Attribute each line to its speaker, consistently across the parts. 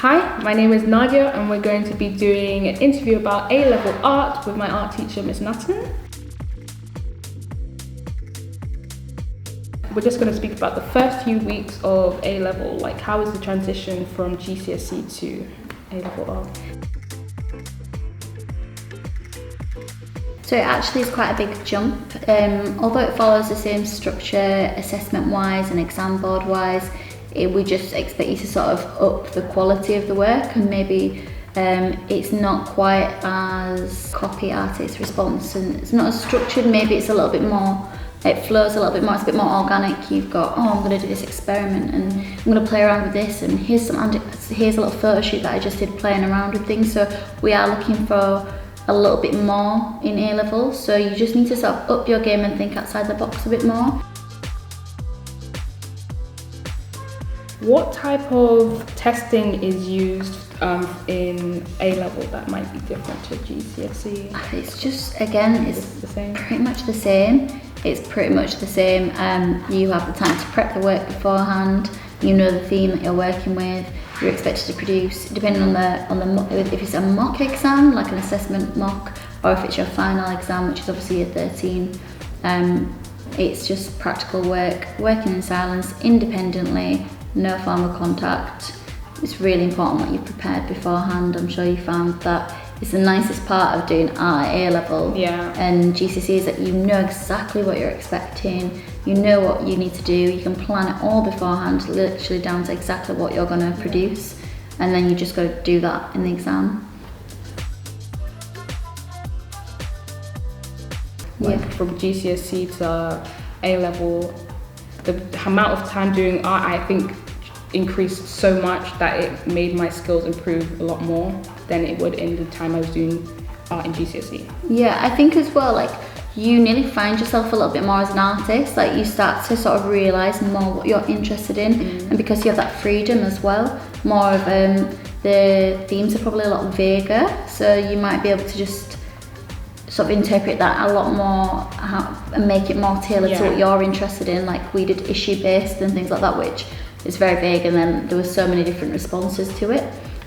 Speaker 1: Hi, my name is Nadia and we're going to be doing an interview about A-level art with my art teacher, Miss Nutton. We're just going to speak about the first few weeks of A-level, like how is the transition from GCSE to A-level art?
Speaker 2: So it actually is quite a big jump. Although it follows the same structure assessment-wise and exam board-wise, we just expect you to sort of up the quality of the work, and maybe it's not quite as copy artist response and it's not as structured. Maybe it's a little bit more, it flows a little bit more, it's a bit more organic. You've got, I'm going to do this experiment and I'm going to play around with this, and here's a little photo shoot that I just did playing around with things. So we are looking for a little bit more in A-level, so you just need to sort of up your game and think outside the box a bit more.
Speaker 1: What type of testing is used in A-level that might be different to GCSE?
Speaker 2: It's just, again, it's
Speaker 1: the same.
Speaker 2: pretty much the same. It's pretty much the same. You have the time to prep the work beforehand. You know the theme that you're working with. You're expected to produce, depending on the if it's a mock exam, like an assessment mock, or if it's your final exam, which is obviously year 13. It's just practical work, working in silence, independently, no formal contact. It's really important what you've prepared beforehand. I'm sure you found that it's the nicest part of doing art at A-level and GCSE is that you know exactly what you're expecting, you know what you need to do, you can plan it all beforehand, literally down to exactly what you're going to produce, and then you just got to do that in the exam.
Speaker 1: From GCSE to A-level, the amount of time doing art, I think, increased so much that it made my skills improve a lot more than it would in the time I was doing art in GCSE.
Speaker 2: Yeah, I think as well, like, you nearly find yourself a little bit more as an artist. Like, you start to sort of realise more what you're interested in, and because you have that freedom as well, more of the themes are probably a lot vaguer, so you might be able to just sort of interpret that a lot more and make it more tailored to what you're interested in. Like, we did issue based and things like that, which is very vague, and then there were so many different responses to it.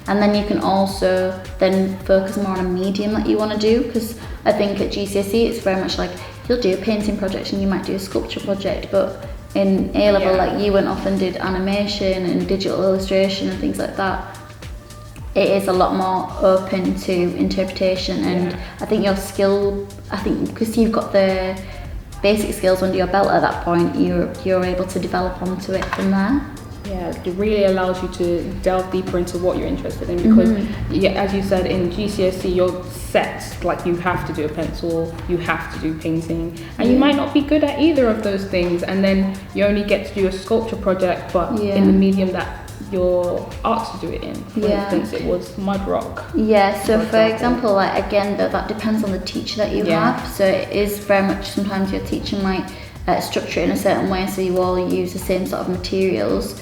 Speaker 2: And then you can also then focus more on a medium that you want to do, because I think at GCSE it's very much like you'll do a painting project and you might do a sculpture project, but in A-level like you went off and did animation and digital illustration and things like that. It is a lot more open to interpretation, and I think your skill, because you've got the basic skills under your belt at that point, you're able to develop onto it from there.
Speaker 1: Yeah, it really allows you to delve deeper into what you're interested in, because as you said, in GCSE you're set, like you have to do a pencil, you have to do painting, and you might not be good at either of those things, and then you only get to do a sculpture project, but in the medium that you're asked to do it in. For instance, it was mud rock.
Speaker 2: Yeah, so for example, like, again, that depends on the teacher that you have. So it is very much, sometimes your teacher might structure it in a certain way, so you all use the same sort of materials.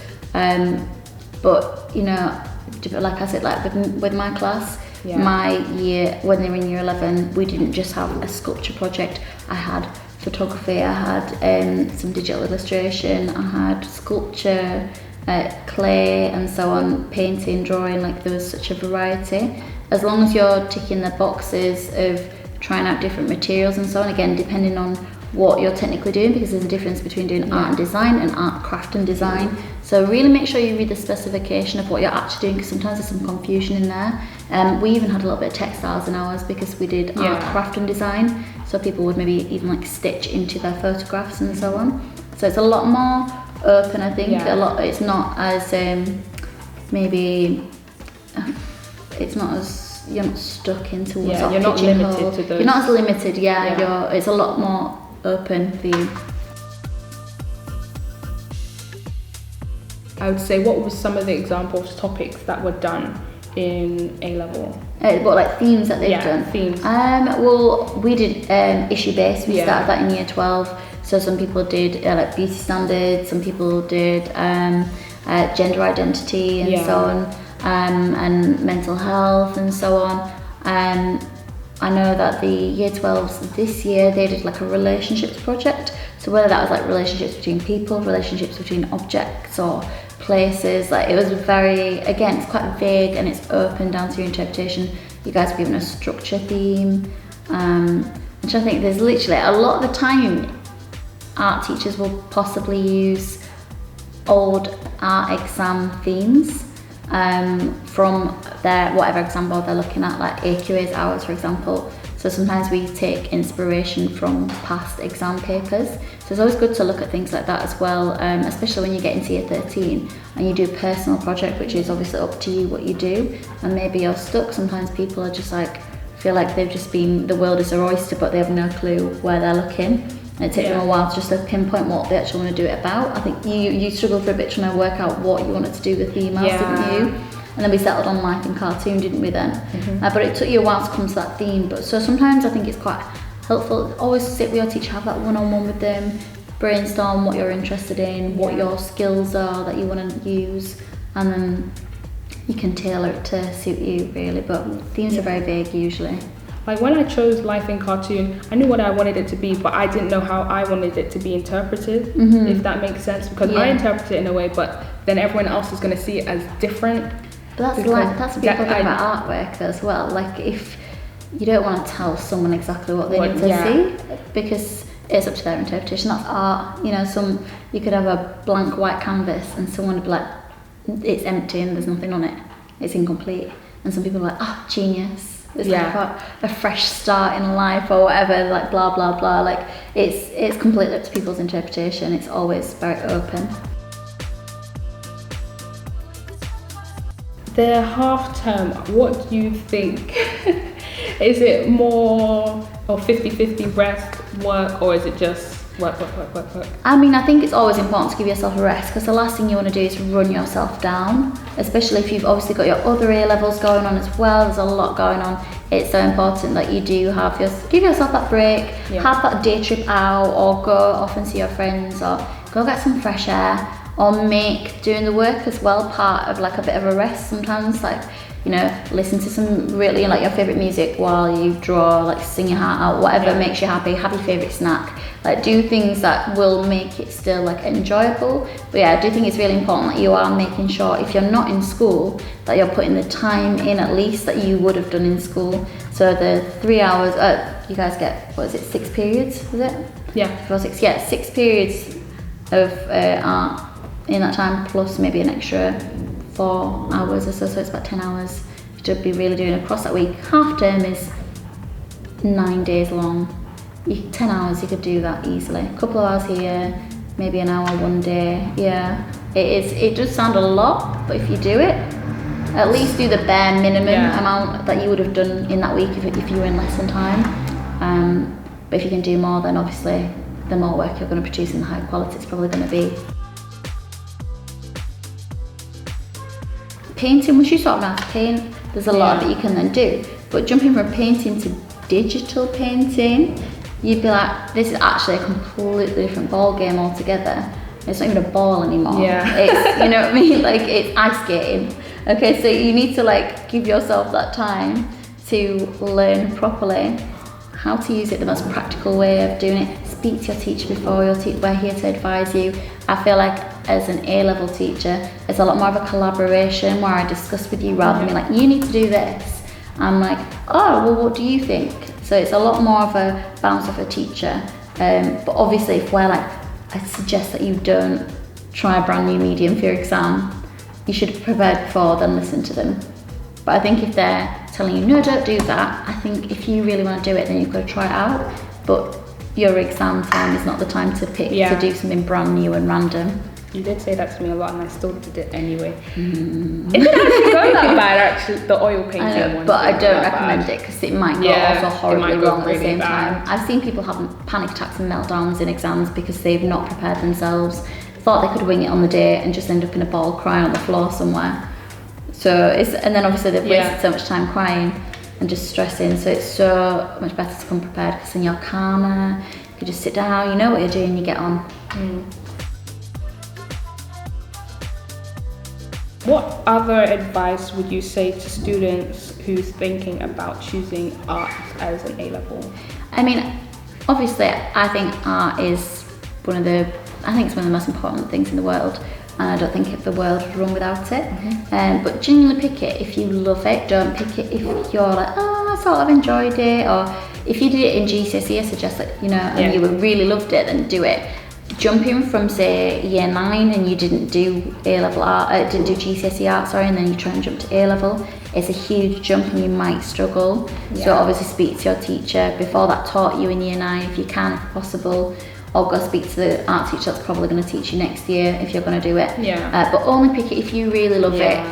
Speaker 2: But you know, like I said, like with my class, my year, when they were in year 11, we didn't just have a sculpture project. I had photography, I had some digital illustration, I had sculpture, clay and so on, painting, drawing. Like, there was such a variety. As long as you're ticking the boxes of trying out different materials and so on, again, depending on what you're technically doing, because there's a difference between doing art and design and art, craft and design. So really make sure you read the specification of what you're actually doing, because sometimes there's some confusion in there. We even had a little bit of textiles in ours because we did art, craft and design, so people would maybe even like stitch into their photographs and so on. So it's a lot more open, I think. It's not as maybe it's not as, you're not stuck into
Speaker 1: you're not limited to those.
Speaker 2: You're not as limited. It's a lot more open for you.
Speaker 1: I would say, what were some of the examples, topics that were done in A-level?
Speaker 2: What, like themes that they've done?
Speaker 1: Themes.
Speaker 2: Well, we did issue based. We started that in year 12. So some people did like beauty standards, some people did gender identity and so on, and mental health and so on. I know that the year 12s this year, they did like a relationships project. So whether that was like relationships between people, relationships between objects or places. Like it was very, again, it's quite vague and it's open down to your interpretation. You guys were given a structure theme, which I think there's literally a lot of the time art teachers will possibly use old art exam themes from their whatever exam board they're looking at, like AQA's hours, for example. So sometimes we take inspiration from past exam papers. So it's always good to look at things like that as well, especially when you get into year 13 and you do a personal project, which is obviously up to you what you do, and maybe you're stuck. Sometimes people are just like, feel like they've just been, the world is their oyster, but they have no clue where they're looking. And it takes them a while to just pinpoint what they actually want to do it about. I think you struggled for a bit trying to work out what you wanted to do with theme art, didn't you? And then we settled on life and cartoon, didn't we then? But it took you a while to come to that theme. But so sometimes I think it's quite helpful. Always sit with your teacher, have that one-on-one with them, brainstorm what you're interested in, what your skills are that you want to use, and then you can tailor it to suit you really. But themes are very vague usually.
Speaker 1: Like when I chose life in cartoon, I knew what I wanted it to be, but I didn't know how I wanted it to be interpreted, if that makes sense. Because I interpret it in a way, but then everyone else is going to see it as different.
Speaker 2: But that's the beautiful thing about artwork as well. Like if you don't want to tell someone exactly what they need to see, because it's up to their interpretation. That's art. You know, you could have a blank white canvas and someone would be like, it's empty and there's nothing on it. It's incomplete. And some people are like, genius. It's like a fresh start in life or whatever, like blah blah blah. Like it's completely up to people's interpretation. It's always very open.
Speaker 1: The half term, what do you think? Is it more 50-50 rest, work, or is it just work?
Speaker 2: I mean, I think it's always important to give yourself a rest, because the last thing you want to do is run yourself down, especially if you've obviously got your other A levels going on as well. There's a lot going on. It's so important that you do give yourself that break, have that day trip out, or go off and see your friends, or go get some fresh air, or make doing the work as well part of like a bit of a rest sometimes. Like, you know, listen to some really like your favourite music while you draw, like sing your heart out, whatever makes you happy, have your favourite snack. Like do things that will make it still like enjoyable. But I do think it's really important that you are making sure, if you're not in school, that you're putting the time in at least that you would have done in school. So the 3 hours, you guys get, 6 periods, is it?
Speaker 1: Yeah.
Speaker 2: 6 periods of art in that time, plus maybe an extra 4 hours or so it's about 10 hours you should be really doing across that week. Half term is 9 days long. 10 hours you could do that easily. A couple of hours here, maybe an hour one day. It does sound a lot, but if you do it, at least do the bare minimum amount that you would have done in that week if you were in lesson time. But if you can do more, then obviously the more work you're going to produce and the higher quality it's probably going to be. Painting, once you sort of know how to paint, there's a lot that you can then do. But jumping from painting to digital painting, you'd be like, this is actually a completely different ball game altogether. It's not even a ball anymore. It's, you know what I mean? Like it's ice skating. Okay, so you need to like give yourself that time to learn properly how to use it the most practical way of doing it. Speak to your teacher before we're here to advise you. I feel like as an A-level teacher, it's a lot more of a collaboration where I discuss with you rather than being like, you need to do this. I'm like, oh, well, what do you think? So it's a lot more of a bounce off a teacher. But obviously, if we're like, I suggest that you don't try a brand new medium for your exam. You should have prepared before, then listen to them. But I think if they're telling you, no, don't do that, I think if you really want to do it, then you've got to try it out. But your exam time is not the time to pick to do something brand new and random.
Speaker 1: You did say that to me a lot and I still did it anyway. It didn't actually go that bad actually, the oil painting one.
Speaker 2: But I don't recommend it because it might go also horribly wrong
Speaker 1: really
Speaker 2: at the same
Speaker 1: bad.
Speaker 2: time. I've seen people having panic attacks and meltdowns in exams because they've not prepared themselves, thought they could wing it on the day and just end up in a ball crying on the floor somewhere. And then obviously they've wasted so much time crying and just stressing, so it's so much better to come prepared because then you're calmer, you just sit down, you know what you're doing, you get on.
Speaker 1: What other advice would you say to students who's thinking about choosing art as an A-level?
Speaker 2: I mean, obviously I think art is one of the most important things in the world. and I don't think the world would run without it. But genuinely pick it if you love it. Don't pick it if you're like, oh, I sort of enjoyed it, or if you did it in GCSE, I suggest that, you know, and you really loved it, then do it. Jumping from, say, year 9 and you didn't do A-level art, didn't do GCSE art, sorry, and then you try and jump to A-level, it's a huge jump and you might struggle. So obviously speak to your teacher before that taught you in year 9, if you can, if possible, or go speak to the art teacher that's probably going to teach you next year if you're going to do it. But only pick it if you really love it.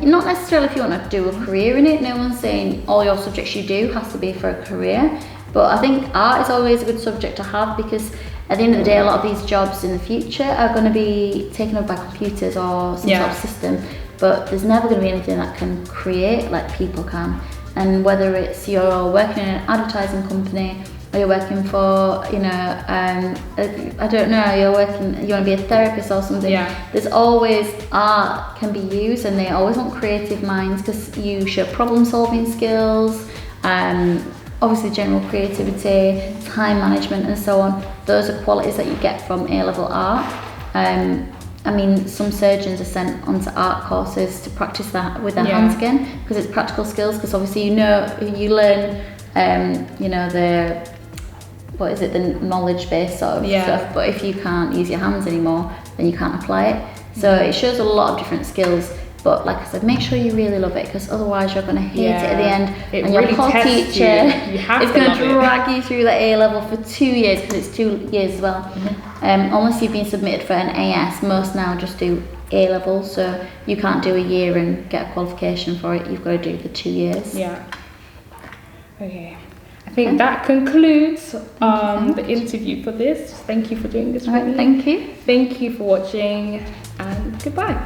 Speaker 2: Not necessarily if you want to do a career in it. No one's saying all your subjects you do has to be for a career, but I think art is always a good subject to have, because at the end of the day, a lot of these jobs in the future are going to be taken over by computers or some sort of system, but there's never going to be anything that can create like people can. And whether it's you're working in an advertising company, or you're working for, you know, I don't know, you want to be a therapist or something, there's always art can be used, and they always want creative minds, because you show problem solving skills, obviously general creativity, time management and so on. Those are qualities that you get from A-level art. I mean, some surgeons are sent onto art courses to practice that with their hands again, because it's practical skills, because obviously you learn you know, the knowledge based sort of stuff, but if you can't use your hands anymore, then you can't apply it. So it shows a lot of different skills. But like I said, make sure you really love it, because otherwise you're going to hate it at the end. And
Speaker 1: really
Speaker 2: your poor teacher is going to drag you through the A-level for 2 years, because it's 2 years as well. Unless you've been submitted for an AS, most now just do A-level, so you can't do a year and get a qualification for it. You've got to do the 2 years.
Speaker 1: Okay. I think that concludes the interview for this. Thank you for doing this with me.
Speaker 2: Thank you.
Speaker 1: Thank you for watching, and goodbye.